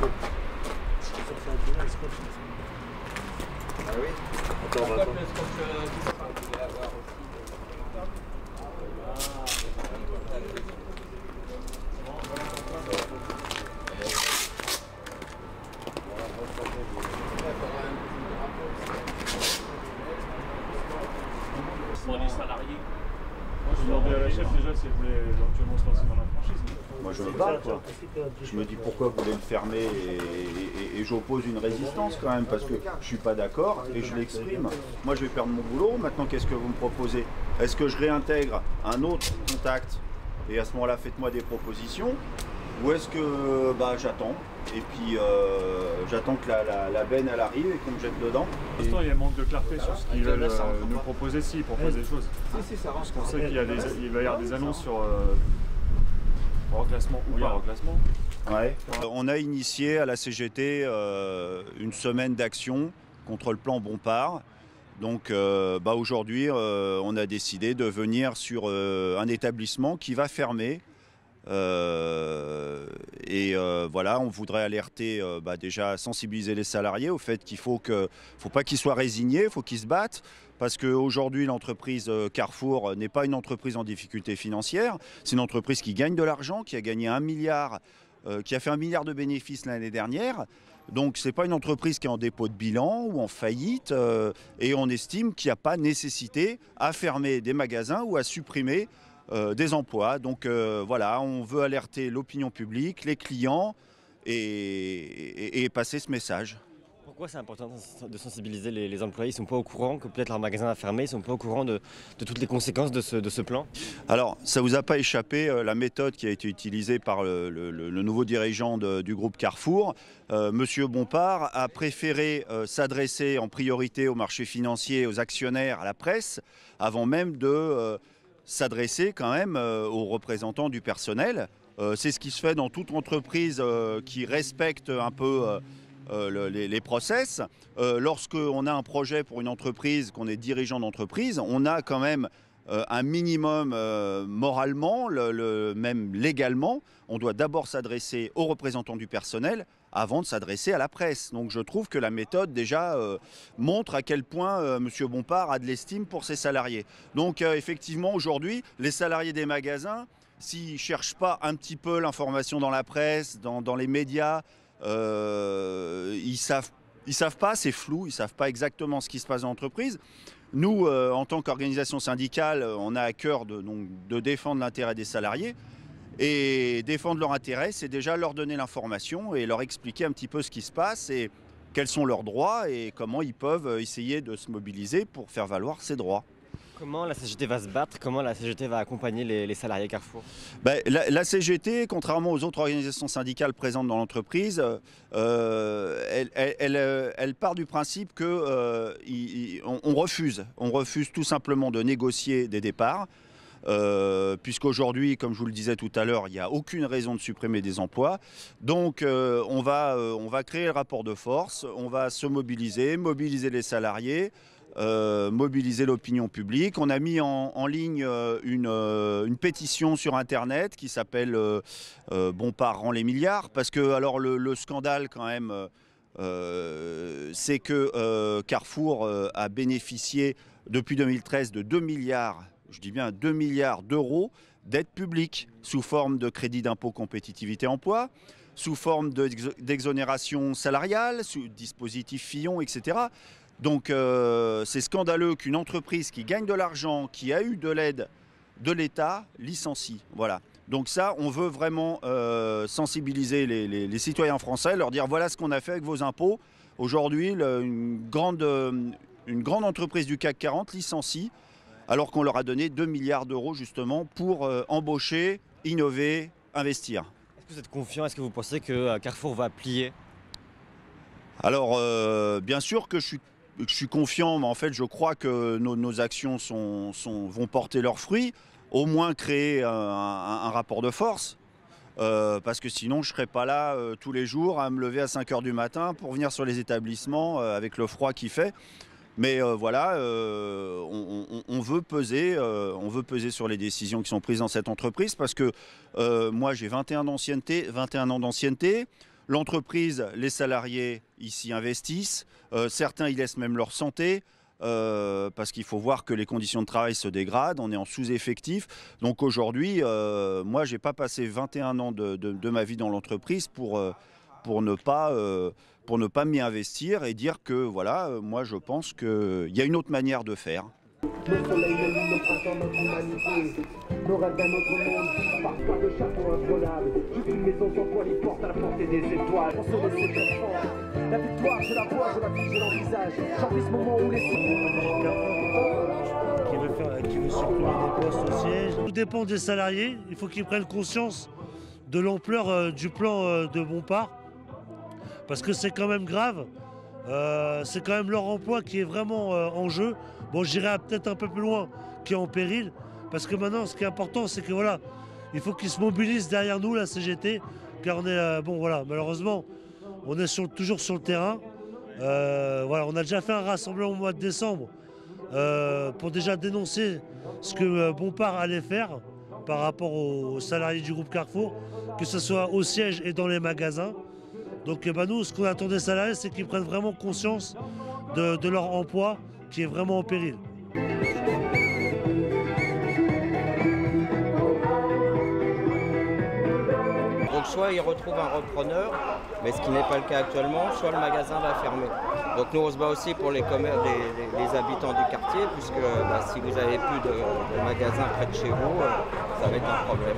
Ah oui. Attends, on va attendre. Les salariés. Moi, je demandais à la chef déjà si elle voulait éventuellement se lancer dans la franchise. Moi je me bats quoi. Je me dis pourquoi vous voulez le fermer et j'oppose une résistance quand même parce que je suis pas d'accord et je l'exprime. Moi je vais perdre mon boulot, maintenant qu'est-ce que vous me proposez? Est-ce que je réintègre un autre contact et à ce moment-là faites-moi des propositions? Ou est-ce que j'attends et puis j'attends que la benne elle arrive et qu'on me jette dedans? Pour l'instant il y a un manque de clarté sur ce qu'ils veulent nous proposer s'ils proposent des choses. Parce qu'on sait qu'il va y avoir des annonces sur reclassement ou pas reclassement. Ouais. On a initié à la CGT une semaine d'action contre le plan Bompard. Donc aujourd'hui on a décidé de venir sur un établissement qui va fermer. Voilà, on voudrait alerter, déjà sensibiliser les salariés au fait qu'il faut pas qu'ils soient résignés, il faut qu'ils se battent. Parce qu'aujourd'hui, l'entreprise Carrefour n'est pas une entreprise en difficulté financière. C'est une entreprise qui gagne de l'argent, qui a gagné 1 milliard, qui a fait 1 milliard de bénéfices l'année dernière. Donc ce n'est pas une entreprise qui est en dépôt de bilan ou en faillite. Et on estime qu'il n'y a pas nécessité à fermer des magasins ou à supprimer des emplois. Donc voilà, on veut alerter l'opinion publique, les clients et passer ce message. Pourquoi c'est important de sensibiliser les employés? Ils ne sont pas au courant que peut-être leur magasin a fermé, ils ne sont pas au courant de toutes les conséquences de ce plan? Alors, ça ne vous a pas échappé, la méthode qui a été utilisée par le nouveau dirigeant du groupe Carrefour. Monsieur Bompard a préféré s'adresser en priorité au marché financier, aux actionnaires, à la presse, avant même de s'adresser quand même aux représentants du personnel. C'est ce qui se fait dans toute entreprise qui respecte un peu les process. Lorsqu'on a un projet pour une entreprise, qu'on est dirigeant d'entreprise, on a quand même un minimum moralement, même légalement. On doit d'abord s'adresser aux représentants du personnel avant de s'adresser à la presse. Donc je trouve que la méthode déjà montre à quel point M. Bompard a de l'estime pour ses salariés. Donc effectivement aujourd'hui, les salariés des magasins, s'ils ne cherchent pas un petit peu l'information dans la presse, dans les médias, ils savent pas, c'est flou, ils savent pas exactement ce qui se passe dans l'entreprise. Nous, en tant qu'organisation syndicale, on a à cœur de défendre l'intérêt des salariés. Et défendre leur intérêt, c'est déjà leur donner l'information et leur expliquer un petit peu ce qui se passe et quels sont leurs droits et comment ils peuvent essayer de se mobiliser pour faire valoir ces droits. Comment la CGT va se battre? Comment la CGT va accompagner les salariés Carrefour? La CGT, contrairement aux autres organisations syndicales présentes dans l'entreprise, elle part du principe qu'on refuse. On refuse tout simplement de négocier des départs. Puisqu'aujourd'hui, comme je vous le disais tout à l'heure, il n'y a aucune raison de supprimer des emplois. Donc on va créer le rapport de force, on va se mobiliser les salariés, mobiliser l'opinion publique. On a mis en ligne une pétition sur Internet qui s'appelle Bompard rend les milliards. Parce que alors, le scandale quand même, c'est que Carrefour a bénéficié depuis 2013 de 2 milliards, je dis bien 2 milliards d'euros d'aide publique sous forme de crédit d'impôt compétitivité emploi, sous forme d'exonération salariale, sous dispositif Fillon, etc. Donc c'est scandaleux qu'une entreprise qui gagne de l'argent, qui a eu de l'aide de l'État, licencie. Voilà. Donc ça, on veut vraiment sensibiliser les citoyens français, leur dire voilà ce qu'on a fait avec vos impôts. Aujourd'hui, une grande entreprise du CAC 40 licencie, alors qu'on leur a donné 2 milliards d'euros justement pour embaucher, innover, investir. Est-ce que vous êtes confiant? Est-ce que vous pensez que Carrefour va plier? Alors, bien sûr que je suis confiant, mais en fait, je crois que nos actions vont porter leurs fruits, au moins créer un rapport de force. Parce que sinon, je ne serais pas là tous les jours à me lever à 5 h du matin pour venir sur les établissements avec le froid qu'il fait. Mais voilà, on veut peser sur les décisions qui sont prises dans cette entreprise parce que moi j'ai 21 ans d'ancienneté. L'entreprise, les salariés, ici investissent. Certains y laissent même leur santé. Parce qu'il faut voir que les conditions de travail se dégradent, on est en sous-effectif. Donc aujourd'hui, moi, je n'ai pas passé 21 ans de ma vie dans l'entreprise pour ne pas m'y investir et dire que, voilà, moi, je pense qu'il y a une autre manière de faire. Le soleil, le lune, le printemps, notre humanité. Nos rêves d'un autre monde, par pas de chapeau imprenable. Juste une maison sans toit, les portes à la portée des étoiles. On se laisse enfants. La victoire, je la vois, je la vis, je l'envisage. J'envie ce moment où les... Qui veut supprimer des postes au siège. Tout dépend des salariés. Il faut qu'ils prennent conscience de l'ampleur du plan de Bompard. Parce que c'est quand même grave. C'est quand même leur emploi qui est vraiment en jeu. Bon, j'irai peut-être un peu plus loin, qui est en péril. Parce que maintenant, ce qui est important, c'est que voilà, il faut qu'ils se mobilisent derrière nous, la CGT. Car on est, bon voilà, malheureusement, on est toujours sur le terrain. Voilà, on a déjà fait un rassemblement au mois de décembre pour déjà dénoncer ce que Bompard allait faire par rapport aux salariés du groupe Carrefour, que ce soit au siège et dans les magasins. Donc nous, ce qu'on attend des salariés, c'est qu'ils prennent vraiment conscience de leur emploi qui est vraiment en péril. Donc soit ils retrouvent un repreneur, mais ce qui n'est pas le cas actuellement, soit le magasin va fermer. Donc nous on se bat aussi pour les habitants du quartier, puisque si vous n'avez plus de magasin près de chez vous, ça va être un problème.